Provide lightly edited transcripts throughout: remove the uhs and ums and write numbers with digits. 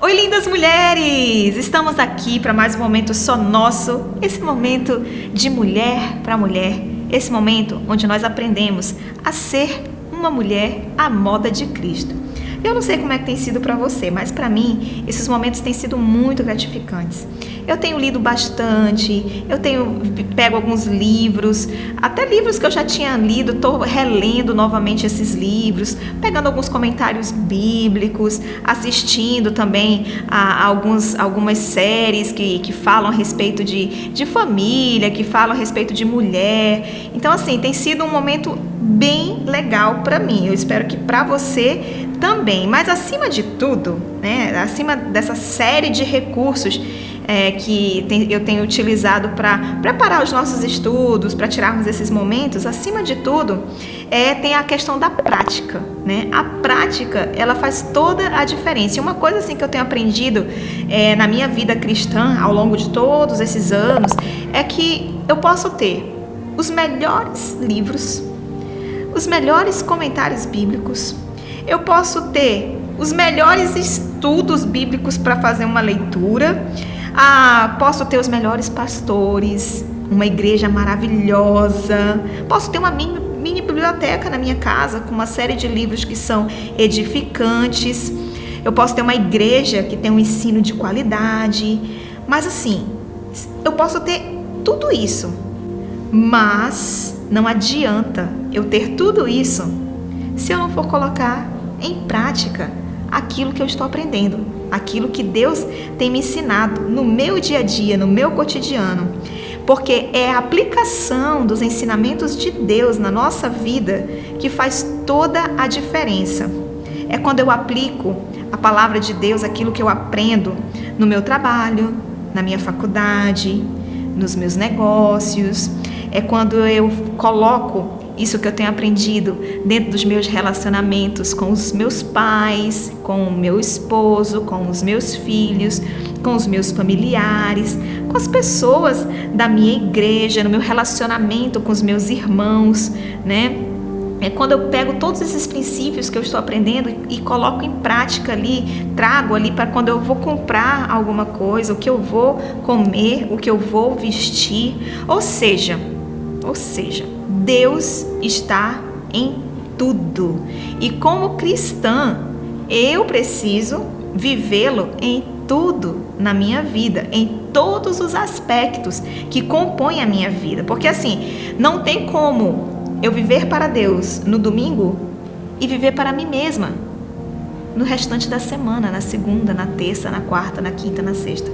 Oi, lindas mulheres! Estamos aqui para mais um momento só nosso, esse momento de mulher para mulher, esse momento onde nós aprendemos a ser uma mulher à moda de Cristo. Eu não sei como é que tem sido para você, mas para mim esses momentos têm sido muito gratificantes. Eu tenho lido bastante, pego alguns livros, até livros que eu já tinha lido, estou relendo novamente esses livros, pegando alguns comentários bíblicos, assistindo também a algumas séries que falam a respeito de família, que falam a respeito de mulher. Então, assim, tem sido um momento bem legal para mim. Eu espero que para você também. Mas acima de tudo, né, acima dessa série de recursos eu tenho utilizado para preparar os nossos estudos, para tirarmos esses momentos, acima de tudo, tem a questão da prática, né? A prática, ela faz toda a diferença. E uma coisa assim que eu tenho aprendido na minha vida cristã, ao longo de todos esses anos, é que eu posso ter os melhores livros, os melhores comentários bíblicos, eu posso ter os melhores estudos bíblicos para fazer uma leitura, posso ter os melhores pastores, uma igreja maravilhosa, posso ter uma mini biblioteca na minha casa com uma série de livros que são edificantes, eu posso ter uma igreja que tem um ensino de qualidade, mas assim, eu posso ter tudo isso, mas não adianta eu ter tudo isso se eu não for colocar em prática aquilo que eu estou aprendendo, aquilo que Deus tem me ensinado no meu dia a dia, no meu cotidiano, porque é a aplicação dos ensinamentos de Deus na nossa vida que faz toda a diferença. É quando eu aplico a palavra de Deus, aquilo que eu aprendo no meu trabalho, na minha faculdade, nos meus negócios, é quando eu coloco isso que eu tenho aprendido dentro dos meus relacionamentos com os meus pais, com o meu esposo, com os meus filhos, com os meus familiares, com as pessoas da minha igreja, no meu relacionamento com os meus irmãos, né? É quando eu pego todos esses princípios que eu estou aprendendo e coloco em prática ali, trago ali para quando eu vou comprar alguma coisa, o que eu vou comer, o que eu vou vestir, ou seja, Deus está em tudo. E como cristã, eu preciso vivê-lo em tudo na minha vida, em todos os aspectos que compõem a minha vida. Porque assim, não tem como eu viver para Deus no domingo e viver para mim mesma no restante da semana, na segunda, na terça, na quarta, na quinta, na sexta.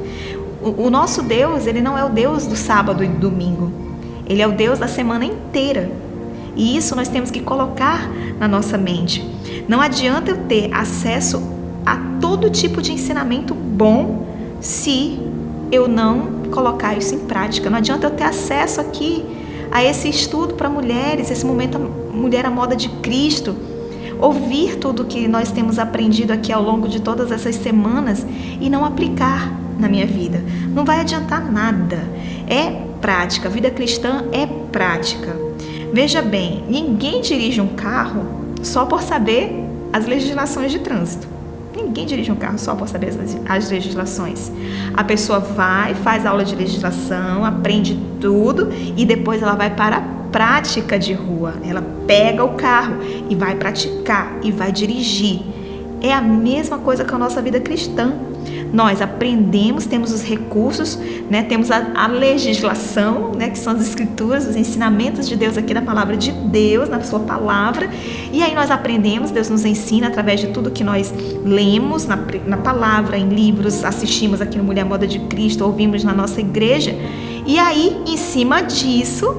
O nosso Deus, ele não é o Deus do sábado e do domingo. Ele é o Deus da semana inteira. E isso nós temos que colocar na nossa mente. Não adianta eu ter acesso a todo tipo de ensinamento bom se eu não colocar isso em prática. Não adianta eu ter acesso aqui a esse estudo para mulheres, esse momento Mulher à Moda de Cristo, ouvir tudo que nós temos aprendido aqui ao longo de todas essas semanas e não aplicar na minha vida. Não vai adiantar nada. É prática. A vida cristã é prática. Veja bem, ninguém dirige um carro só por saber as legislações de trânsito. Ninguém dirige um carro só por saber as legislações. A pessoa vai, faz aula de legislação, aprende tudo e depois ela vai para a prática de rua. Ela pega o carro e vai praticar e vai dirigir. É a mesma coisa com a nossa vida cristã. Nós aprendemos, temos os recursos, né? Temos a legislação, né? Que são as escrituras, os ensinamentos de Deus aqui da palavra de Deus, na sua palavra. E aí nós aprendemos, Deus nos ensina através de tudo que nós lemos na palavra, em livros, assistimos aqui no Mulher à Moda de Cristo, ouvimos na nossa igreja. E aí, em cima disso,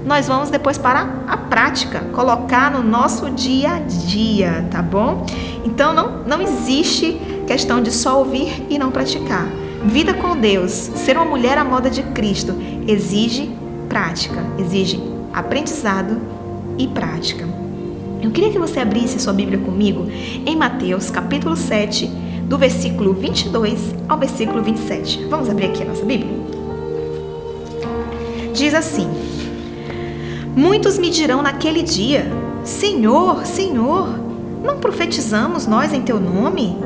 nós vamos depois para a prática, colocar no nosso dia a dia, tá bom? Então não existe questão de só ouvir e não praticar. Vida com Deus, ser uma mulher à moda de Cristo, exige prática, exige aprendizado e prática. Eu queria que você abrisse sua Bíblia comigo em Mateus capítulo 7, do versículo 22 ao versículo 27. Vamos abrir aqui a nossa Bíblia? Diz assim: muitos me dirão naquele dia: Senhor, Senhor, não profetizamos nós em teu nome?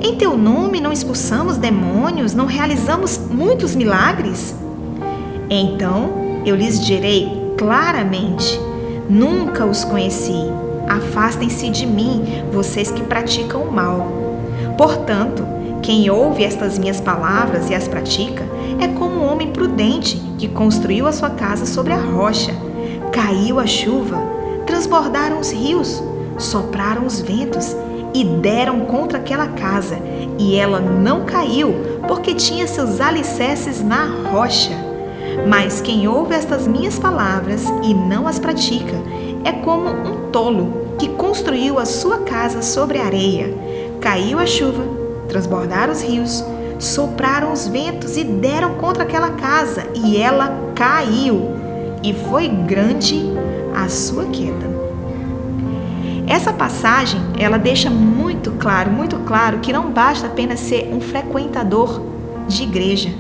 Em teu nome não expulsamos demônios, não realizamos muitos milagres? Então eu lhes direi claramente: nunca os conheci. Afastem-se de mim, vocês que praticam o mal. Portanto, quem ouve estas minhas palavras e as pratica é como um homem prudente que construiu a sua casa sobre a rocha. Caiu a chuva, transbordaram os rios, sopraram os ventos e deram contra aquela casa, e ela não caiu, porque tinha seus alicerces na rocha. Mas quem ouve estas minhas palavras e não as pratica é como um tolo que construiu a sua casa sobre a areia. Caiu a chuva, transbordaram os rios, sopraram os ventos e deram contra aquela casa, e ela caiu, e foi grande a sua queda. Essa passagem, ela deixa muito claro que não basta apenas ser um frequentador de igreja.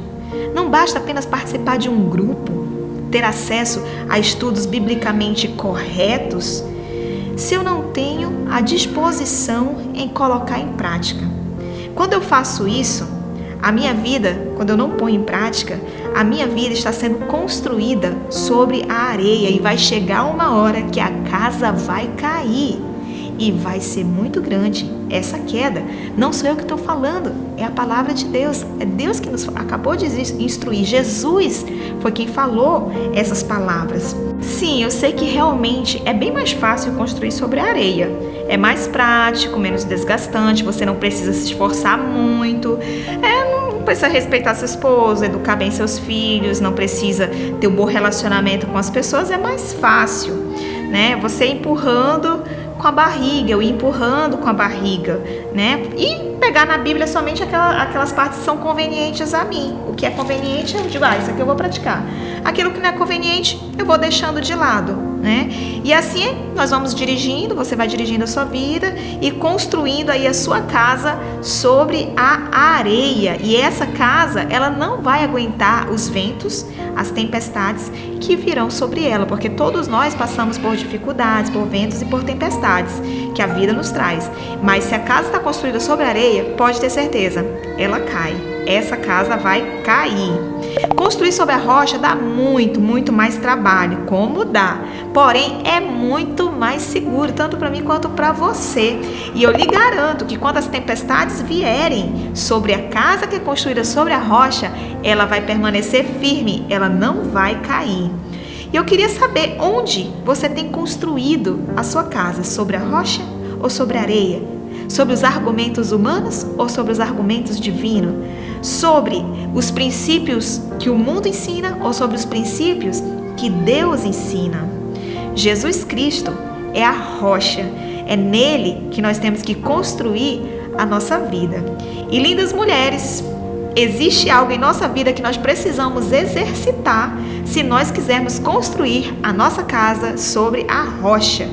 Não basta apenas participar de um grupo, ter acesso a estudos biblicamente corretos, se eu não tenho a disposição em colocar em prática. Quando eu faço isso, a minha vida, quando eu não ponho em prática, a minha vida está sendo construída sobre a areia, e vai chegar uma hora que a casa vai cair. E vai ser muito grande essa queda. Não sou eu que estou falando, é a palavra de Deus. É Deus que nos acabou de instruir. Jesus foi quem falou essas palavras. Sim, eu sei que realmente é bem mais fácil construir sobre a areia. É mais prático, menos desgastante, você não precisa se esforçar muito. Não precisa respeitar seu esposo, educar bem seus filhos, não precisa ter um bom relacionamento com as pessoas, é mais fácil, né? Você empurrando com a barriga, eu empurrando com a barriga, né? E pegar na Bíblia somente aquelas partes que são convenientes a mim. O que é conveniente, eu digo, isso aqui eu vou praticar. Aquilo que não é conveniente, eu vou deixando de lado, né? E assim nós vamos dirigindo, você vai dirigindo a sua vida e construindo aí a sua casa sobre a areia. E essa casa, ela não vai aguentar os ventos, as tempestades que virão sobre ela, porque todos nós passamos por dificuldades, por ventos e por tempestades que a vida nos traz. Mas se a casa está construída sobre a areia, pode ter certeza, ela cai. Essa casa vai cair. Construir sobre a rocha dá muito mais trabalho, como dá. Porém, é muito mais seguro, tanto para mim quanto para você. E eu lhe garanto que quando as tempestades vierem sobre a casa que é construída sobre a rocha, ela vai permanecer firme, ela não vai cair. E eu queria saber onde você tem construído a sua casa, sobre a rocha ou sobre a areia? Sobre os argumentos humanos ou sobre os argumentos divinos? Sobre os princípios que o mundo ensina ou sobre os princípios que Deus ensina? Jesus Cristo é a rocha, é nele que nós temos que construir a nossa vida. E lindas mulheres, existe algo em nossa vida que nós precisamos exercitar se nós quisermos construir a nossa casa sobre a rocha.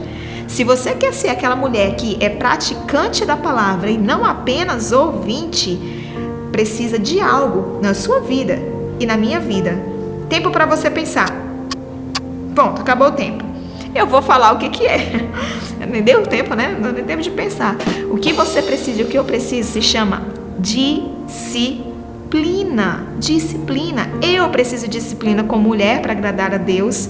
Se você quer ser aquela mulher que é praticante da palavra e não apenas ouvinte, precisa de algo na sua vida e na minha vida. Tempo para você pensar. Pronto, acabou o tempo. Eu vou falar o que é. Nem deu tempo, né? Não deu tempo de pensar. O que você precisa e o que eu preciso se chama disciplina. Disciplina. Eu preciso de disciplina como mulher para agradar a Deus.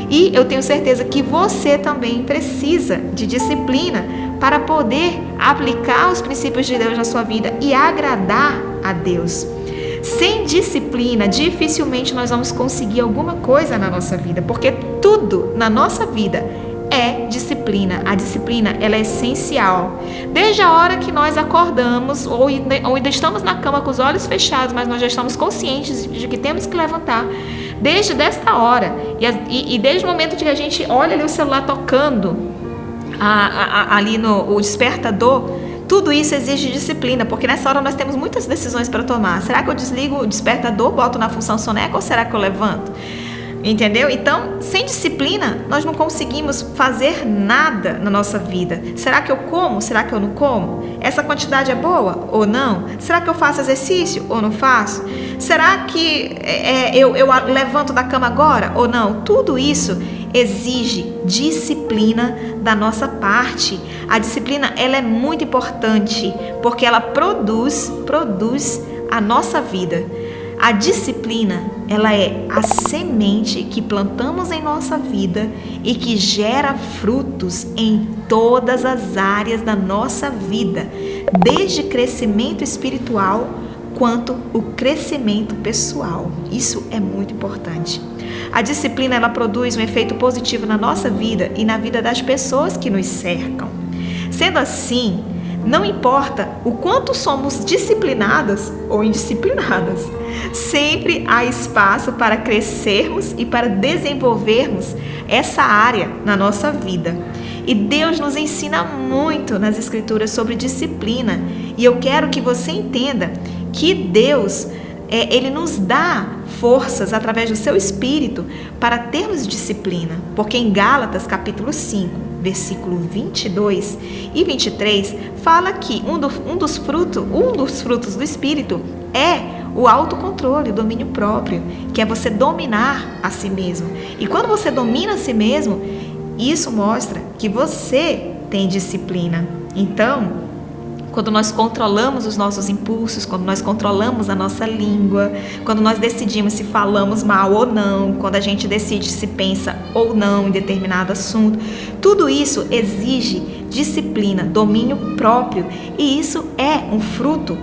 E eu tenho certeza que você também precisa de disciplina para poder aplicar os princípios de Deus na sua vida e agradar a Deus. Sem disciplina, dificilmente nós vamos conseguir alguma coisa na nossa vida, porque tudo na nossa vida é disciplina. A disciplina, ela é essencial. Desde a hora que nós acordamos ou ainda estamos na cama com os olhos fechados, mas nós já estamos conscientes de que temos que levantar. Desde desta hora e desde o momento que a gente olha ali o celular tocando ali o despertador, tudo isso exige disciplina, porque nessa hora nós temos muitas decisões para tomar. Será que eu desligo o despertador, boto na função soneca ou será que eu levanto? Entendeu? Então, sem disciplina, nós não conseguimos fazer nada na nossa vida. Será que eu como? Será que eu não como? Essa quantidade é boa ou não? Será que eu faço exercício ou não faço? Será que eu levanto da cama agora ou não? Tudo isso exige disciplina da nossa parte. A disciplina, ela é muito importante, porque ela produz a nossa vida. A disciplina, ela é a semente que plantamos em nossa vida e que gera frutos em todas as áreas da nossa vida, desde crescimento espiritual quanto o crescimento pessoal. Isso é muito importante. A disciplina, ela produz um efeito positivo na nossa vida e na vida das pessoas que nos cercam. Sendo assim, não importa o quanto somos disciplinadas ou indisciplinadas, sempre há espaço para crescermos e para desenvolvermos essa área na nossa vida. E Deus nos ensina muito nas Escrituras sobre disciplina. E eu quero que você entenda que Deus, Ele nos dá forças através do seu Espírito para termos disciplina. Porque em Gálatas capítulo 5, versículo 22 e 23, fala que um dos frutos do Espírito é o autocontrole, o domínio próprio, que é você dominar a si mesmo. E quando você domina a si mesmo, isso mostra que você tem disciplina. Então, quando nós controlamos os nossos impulsos, quando nós controlamos a nossa língua, quando nós decidimos se falamos mal ou não, quando a gente decide se pensa ou não em determinado assunto, tudo isso exige disciplina, domínio próprio, e isso é um fruto,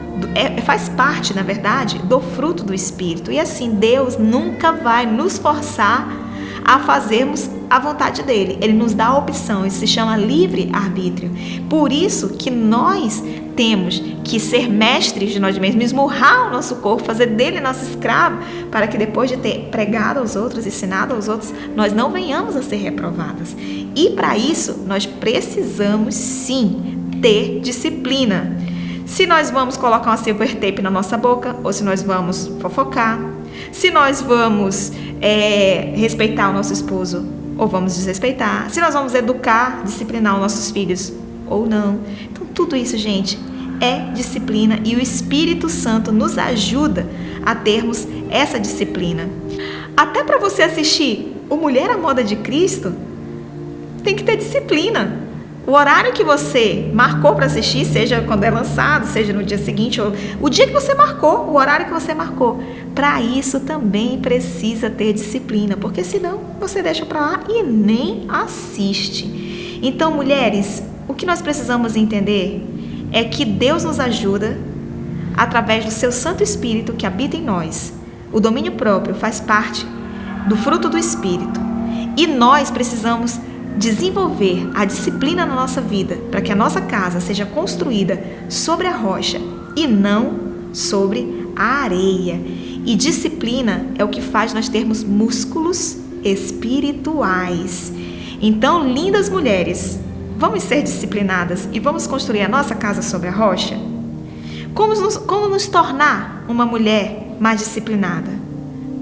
faz parte, na verdade, do fruto do Espírito. E assim, Deus nunca vai nos forçar a fazermos a vontade dele. Ele nos dá a opção, isso se chama livre-arbítrio. Por isso que nós temos que ser mestres de nós mesmos, esmurrar o nosso corpo, fazer dele nosso escravo, para que depois de ter pregado aos outros, ensinado aos outros, nós não venhamos a ser reprovadas. E para isso, nós precisamos sim ter disciplina. Se nós vamos colocar uma silver tape na nossa boca, ou se nós vamos fofocar, se nós vamos respeitar o nosso esposo ou vamos desrespeitar, se nós vamos educar, disciplinar os nossos filhos ou não. Então tudo isso, gente, é disciplina, e o Espírito Santo nos ajuda a termos essa disciplina. Até para você assistir o Mulher à Moda de Cristo, tem que ter disciplina. O horário que você marcou para assistir, seja quando é lançado, seja no dia seguinte, ou o dia que você marcou, o horário que você marcou, para isso também precisa ter disciplina, porque senão você deixa para lá e nem assiste. Então, mulheres, o que nós precisamos entender é que Deus nos ajuda através do seu Santo Espírito que habita em nós. O domínio próprio faz parte do fruto do Espírito, e nós precisamos desenvolver a disciplina na nossa vida para que a nossa casa seja construída sobre a rocha e não sobre a areia. E disciplina é o que faz nós termos músculos espirituais. Então, lindas mulheres, vamos ser disciplinadas e vamos construir a nossa casa sobre a rocha? Como nos tornar uma mulher mais disciplinada?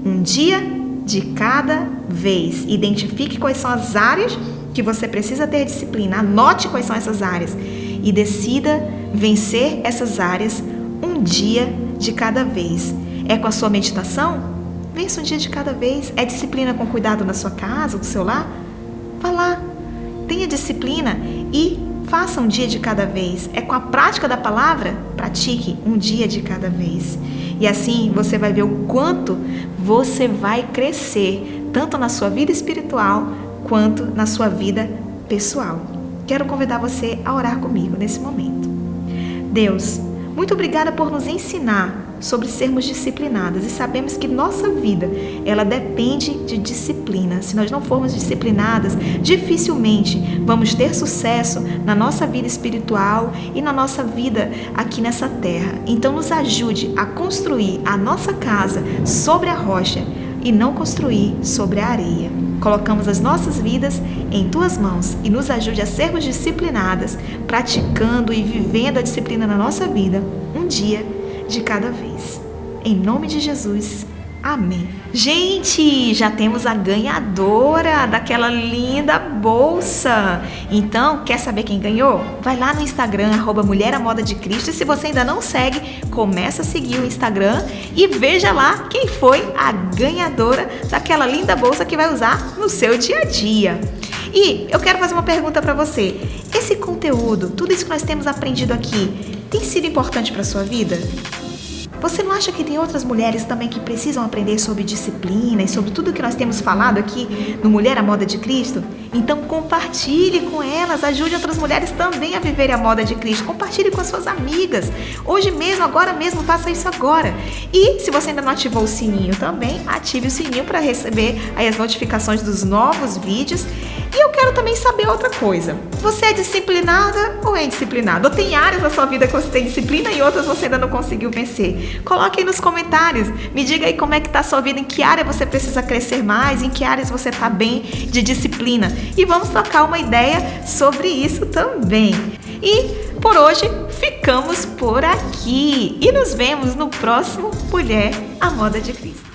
Um dia de cada vez. Identifique quais são as áreas que você precisa ter disciplina, anote quais são essas áreas e decida vencer essas áreas um dia de cada vez. É com a sua meditação? Vença um dia de cada vez. É disciplina com cuidado na sua casa, do seu lar? Vá lá, tenha disciplina e faça um dia de cada vez. É com a prática da palavra? Pratique um dia de cada vez. E assim você vai ver o quanto você vai crescer, tanto na sua vida espiritual quanto na sua vida pessoal. Quero convidar você a orar comigo nesse momento. Deus, muito obrigada por nos ensinar sobre sermos disciplinadas, e sabemos que nossa vida, ela depende de disciplina. Se nós não formos disciplinadas, dificilmente vamos ter sucesso na nossa vida espiritual e na nossa vida aqui nessa terra. Então nos ajude a construir a nossa casa sobre a rocha e não construir sobre a areia. Colocamos as nossas vidas em Tuas mãos e nos ajude a sermos disciplinadas, praticando e vivendo a disciplina na nossa vida, um dia de cada vez. Em nome de Jesus. Amém. Gente, já temos a ganhadora daquela linda bolsa. Então, quer saber quem ganhou? Vai lá no Instagram, @mulher-à-moda-de-Cristo. E se você ainda não segue, começa a seguir o Instagram e veja lá quem foi a ganhadora daquela linda bolsa que vai usar no seu dia a dia. E eu quero fazer uma pergunta para você. Esse conteúdo, tudo isso que nós temos aprendido aqui, tem sido importante para a sua vida? Você não acha que tem outras mulheres também que precisam aprender sobre disciplina e sobre tudo que nós temos falado aqui no Mulher à Moda de Cristo? Então compartilhe com elas, ajude outras mulheres também a viverem a moda de Cristo. Compartilhe com as suas amigas. Hoje mesmo, agora mesmo, faça isso agora. E se você ainda não ativou o sininho também, ative o sininho para receber aí as notificações dos novos vídeos. E eu quero também saber outra coisa. Você é disciplinada ou é indisciplinada? Ou tem áreas da sua vida que você tem disciplina e outras você ainda não conseguiu vencer? Coloque aí nos comentários. Me diga aí como é que está a sua vida, em que área você precisa crescer mais, em que áreas você está bem de disciplina. E vamos trocar uma ideia sobre isso também. E por hoje ficamos por aqui. E nos vemos no próximo Mulher à Moda de Cristo.